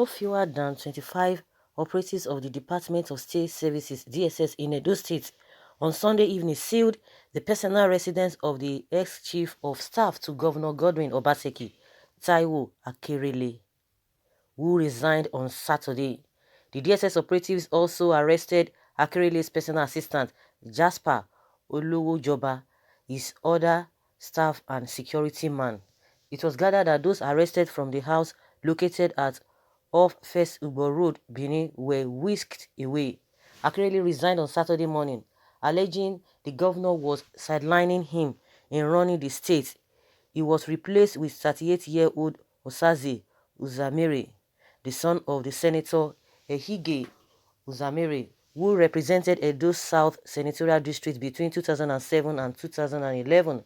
No fewer than 25 operatives of the Department of State Services (DSS) in Edo State on Sunday evening sealed the personal residence of the ex-chief of staff to Governor Godwin Obaseki, Taiwo Akerele, who resigned on Saturday. The DSS operatives also arrested Akerele's personal assistant, Jasper Olowojoba, his other staff and security man. It was gathered that those arrested from the house located at off First Ugbo Road, Benin, were whisked away. Akerele resigned on Saturday morning, alleging the governor was sidelining him in running the state. He was replaced with 38-year-old Osaze Uzamere, the son of the Senator Ehige Uzamere, who represented Edo South Senatorial District between 2007 and 2011.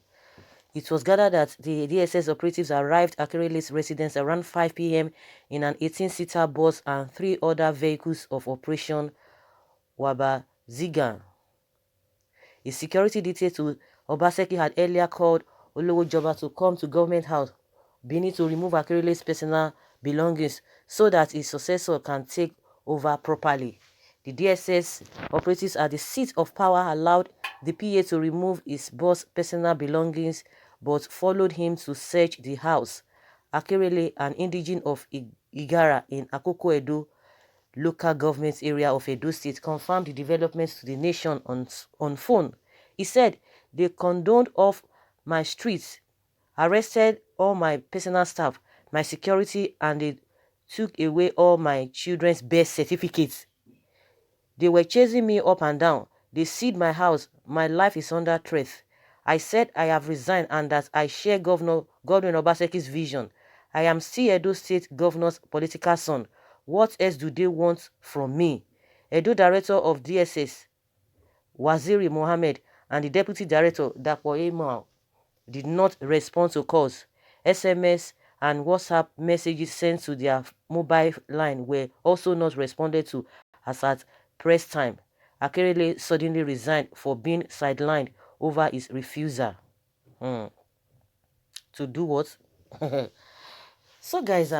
It was gathered that the DSS operatives arrived at Akerele's residence around 5 p.m. in an 18-seater bus and 3 other vehicles of Operation Wabaziga. A security detail to Obaseki had earlier called Olowojoba to come to Government House, Benin, to remove Akerele's personal belongings so that his successor can take over properly. The DSS operatives at the seat of power allowed the PA to remove his boss' personal belongings but followed him to search the house. Akerele, an indigene of Igara in Akoko Edo local government area of Edo State, confirmed the developments to the nation on phone. He said, "They condoned off my streets, arrested all my personal staff, my security, and they took away all my children's birth certificates. They were chasing me up and down. They seized my house. My life is under threat. I said I have resigned and that I share Governor Godwin Obaseki's vision. I am still Edo State Governor's political son. What else do they want from me?" Edo Director of DSS, Waziri Mohammed, and the Deputy Director, Dapo Emal, did not respond to calls. SMS and WhatsApp messages sent to their mobile line were also not responded to as at press time. Akerele suddenly resigned for being sidelined over his refusal. To do what? So guys,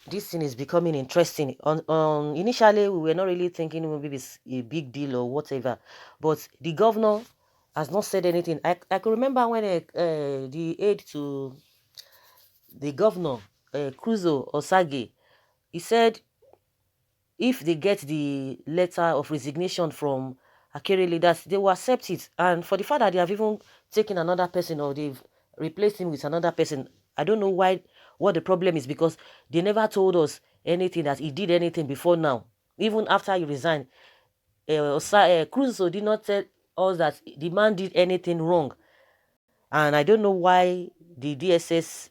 this thing is becoming interesting. Initially, we were not really thinking maybe it's a big deal or whatever, but the governor has not said anything. I can remember when the aide to the governor, Cruzo Osage, he said if they get the letter of resignation from Akerele, that they will accept it. And for the fact that they have even taken another person or they've replaced him with another person, I don't know what the problem is, because they never told us anything that he did anything before now. Even after he resigned, Cruzo did not tell us that the man did anything wrong. And I don't know why the DSS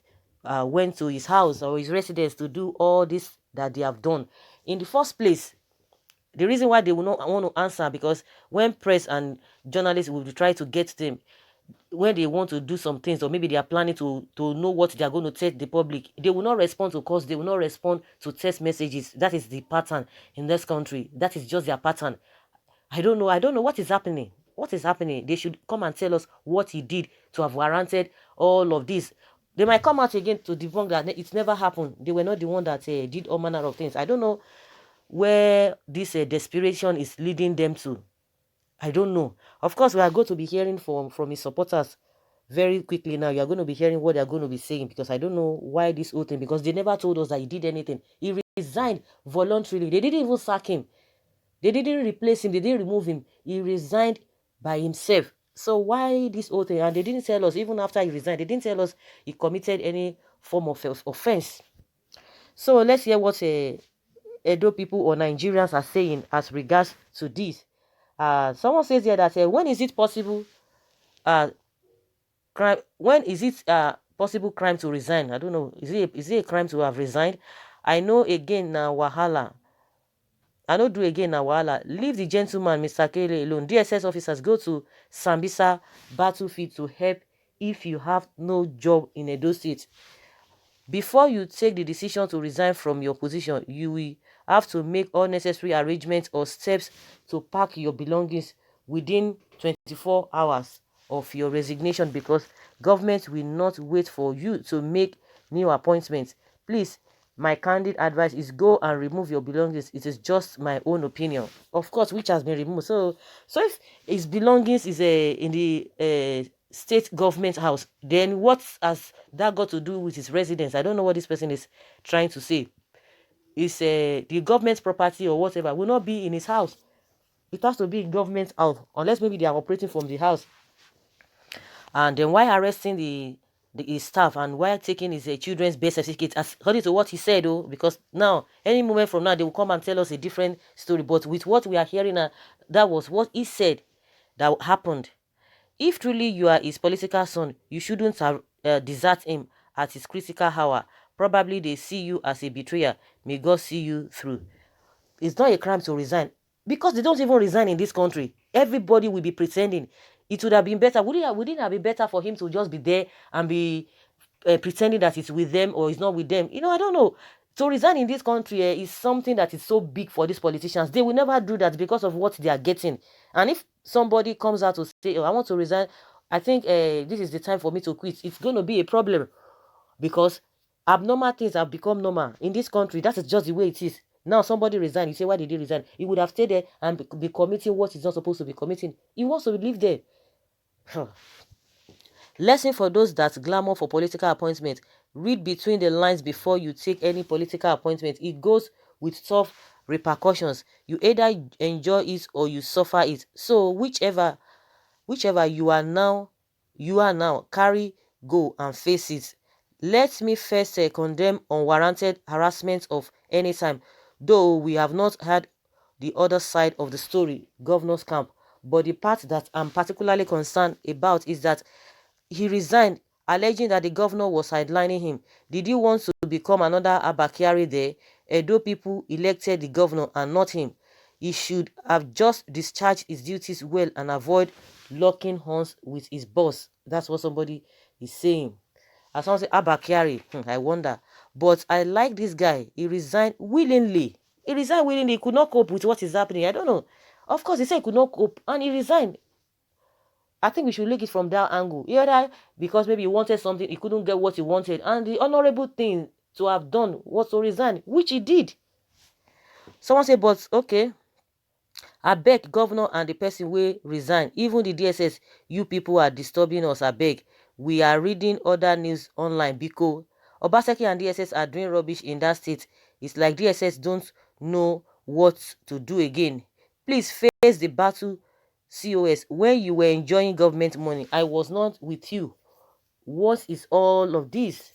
went to his house or his residence to do all this that they have done. In the first place, the reason why they will not want to answer, because when press and journalists will try to get them, when they want to do some things, or maybe they are planning to know what they are going to tell the public, they will not respond to calls, they will not respond to text messages. That is the pattern in this country. That is just their pattern. I don't know what is happening. What is happening? They should come and tell us what he did to have warranted all of this. They might come out again to debunk that it's never happened. They were not the one that did all manner of things. I don't know where this desperation is leading them to. I don't know. Of course, we are going to be hearing from his supporters very quickly now. You are going to be hearing what they are going to be saying, because I don't know why this whole thing, because they never told us that he did anything. He resigned voluntarily. They didn't even sack him. They didn't replace him. They didn't remove him. He resigned by himself. So why this whole thing? And they didn't tell us, even after he resigned, they didn't tell us he committed any form of offense. So let's hear what Edo people or Nigerians are saying as regards to this. Someone says here that when is it possible crime? When is it possible crime to resign? I don't know. Is it a crime to have resigned? I know again now wahala. I don't do again now wahala. Leave the gentleman, Mr. Kele, alone. DSS officers, go to Sambisa battlefield to help if you have no job in Edo State. Before you take the decision to resign from your position, you will have to make all necessary arrangements or steps to pack your belongings within 24 hours of your resignation, because government will not wait for you to make new appointments. Please My candid advice is go and remove your belongings. It is just my own opinion, of course, which has been removed. So if his belongings is in the state government house, then what has that got to do with his residence? I don't know what this person is trying to say. Is the government property or whatever will not be in his house. It has to be in government house, unless maybe they are operating from the house. And then why arresting his staff, and why taking his children's birth certificate, as according to what he said, though, because now any moment from now they will come and tell us a different story. But with what we are hearing, that was what he said that happened. If truly you are his political son, you shouldn't have desert him at his critical hour. Probably they see you as a betrayer. May God see you through. It's not a crime to resign, because they don't even resign in this country. Everybody will be pretending. It would have been better. Wouldn't it have been better for him to just be there and be pretending that it's with them or it's not with them? I don't know. To resign in this country is something that is so big for these politicians. They will never do that because of what they are getting. And if somebody comes out to say, oh, I want to resign, I think this is the time for me to quit, it's going to be a problem, because abnormal things have become normal in this country. That is just the way it is. Now somebody resign, you say, why did he resign? He would have stayed there and be committing what he's not supposed to be committing. He wants to live there. Lesson for those that glamour for political appointment: read between the lines before you take any political appointment. It goes with tough repercussions. You either enjoy it or you suffer it. So whichever you are now, carry, go and face it. Let me first condemn unwarranted harassment of any time, though we have not heard the other side of the story, governor's camp. But the part that I'm particularly concerned about is that he resigned, alleging that the governor was sidelining him. Did he want to become another Abakari there? Edo people elected the governor and not him. He should have just discharged his duties well and avoid locking horns with his boss. That's what somebody is saying. As someone say Abakari, I wonder. But I like this guy. He resigned willingly. He could not cope with what is happening. I don't know. Of course, he said he could not cope and he resigned. I think we should look it from that angle. Either because maybe he wanted something, he couldn't get what he wanted, and the honorable thing to have done was to resign, which he did. Someone said, but okay, I beg governor and the person will resign. Even the DSS, you people are disturbing us. I beg. We are reading other news online because Obaseki and DSS are doing rubbish in that state. It's like DSS don't know what to do again. Please face the battle. COS, when you were enjoying government money, I was not with you. What is all of this?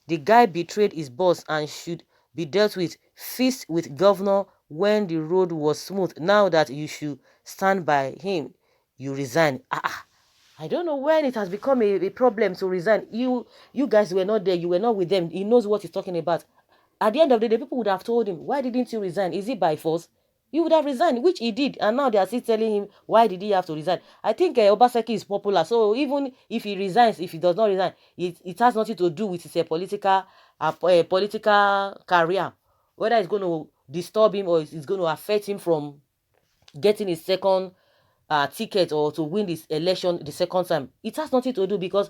The guy betrayed his boss and should be dealt with. Feast with governor when the road was smooth. Now that you should stand by him, you resign. I don't know when it has become a problem to resign. You guys were not there. You were not with them. He knows what he's talking about. At the end of the day, people would have told him, why didn't you resign? Is it by force? He would have resigned, which he did. And now they are still telling him, why did he have to resign? I think Obaseki is popular. So even if he resigns, if he does not resign, it has nothing to do with his political career. Whether it's going to disturb him or it's going to affect him from getting his second ticket or to win this election the second time. It has nothing to do, because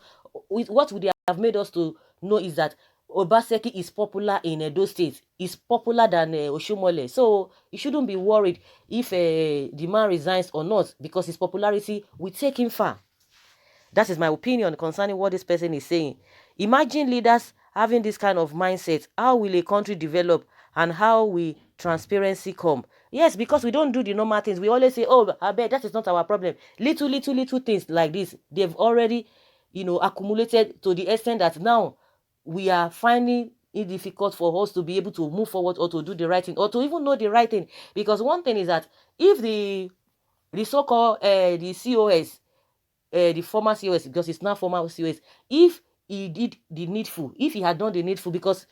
with what would they have made us to know is that Obaseki is popular in Edo State. Is popular than Oshomole. So you shouldn't be worried if the man resigns or not, because his popularity will take him far. That is my opinion concerning what this person is saying. Imagine leaders having this kind of mindset. How will a country develop, and how will transparency come? Yes, because we don't do the normal things. We always say, oh, I bet that is not our problem. Little things like this, they've already, accumulated to the extent that now we are finding it difficult for us to be able to move forward or to do the right thing or to even know the right thing. Because one thing is that if the so-called the COS, the former COS, because it's now former COS, if he did the needful, if he had done the needful, because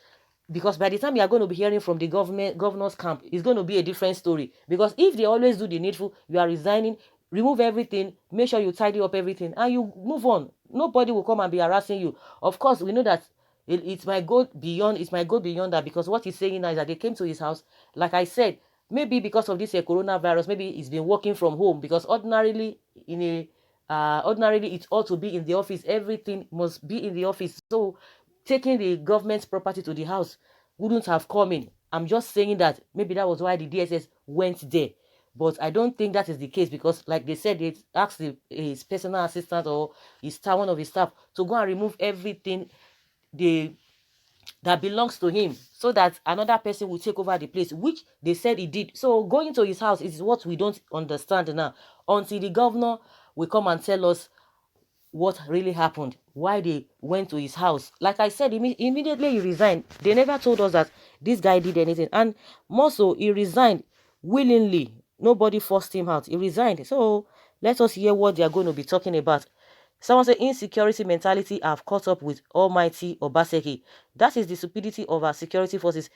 by the time you are going to be hearing from the governor's camp, it's going to be a different story. Because if they always do the needful, you are resigning, remove everything, make sure you tidy up everything, and you move on. Nobody will come and be harassing you. Of course, we know that it's my goal beyond that, because what he's saying now is that they came to his house, like I said, maybe because of this coronavirus, maybe he's been working from home, because ordinarily it ought to be in the office. Everything must be in the office. So taking the government's property to the house, wouldn't have come in. I'm just saying that maybe that was why the DSS went there. But I don't think that is the case, because like they said, they asked his personal assistant or his staff, one of his staff, to go and remove everything they that belongs to him, so that another person will take over the place, which they said he did. So going to his house is what we don't understand now, until the governor will come and tell us what really happened, why they went to his house. Like I said, immediately he resigned. They never told us that this guy did anything. And more so, he resigned willingly. Nobody forced him out. He resigned. So let us hear what they are going to be talking about. Someone said insecurity mentality have caught up with almighty Obaseki. That is the stupidity of our security forces,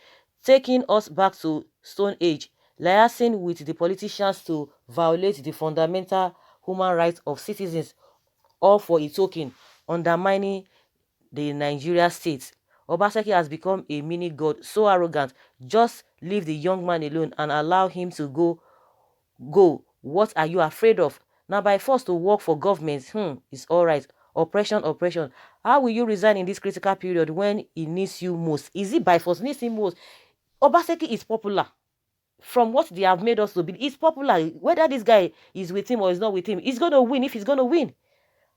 taking us back to Stone Age, liaising with the politicians to violate the fundamental human rights of citizens, all for a token, undermining the Nigeria state. Obaseki has become a mini god, so arrogant. Just leave the young man alone and allow him to go. What are you afraid of? Now by force to work for government, it's all right. Oppression. How will you resign in this critical period when he needs you most? Is it by force? Needs him most? Obaseki is popular. From what they have made us to be, he's popular. Whether this guy is with him or is not with him, he's going to win if he's going to win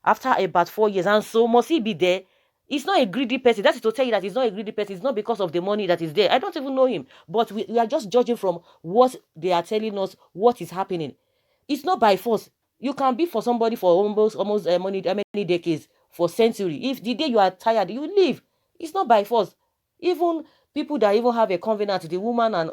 after about 4 years. And so must he be there? He's not a greedy person. That is to tell you that he's not a greedy person. It's not because of the money that is there. I don't even know him. But we are just judging from what they are telling us, what is happening. It's not by force. You can be for somebody for almost many decades, for century. If the day you are tired, you leave. It's not by force. Even people that even have a covenant, the woman and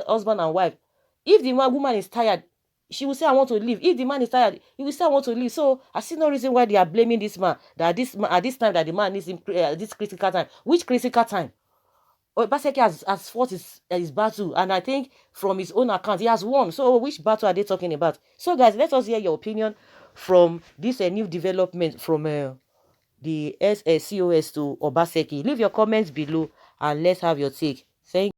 husband and wife, if the woman is tired, she will say, I want to leave. If the man is tired, he will say, I want to leave. So I see no reason why they are blaming this man, that this man, at this time that the man needs him, this critical time. Which critical time? Obaseki has fought his battle, and I think from his own account, he has won. So which battle are they talking about? So guys, let us hear your opinion from this new development from the SSCOS to Obaseki. Leave your comments below and let's have your take. Thank you.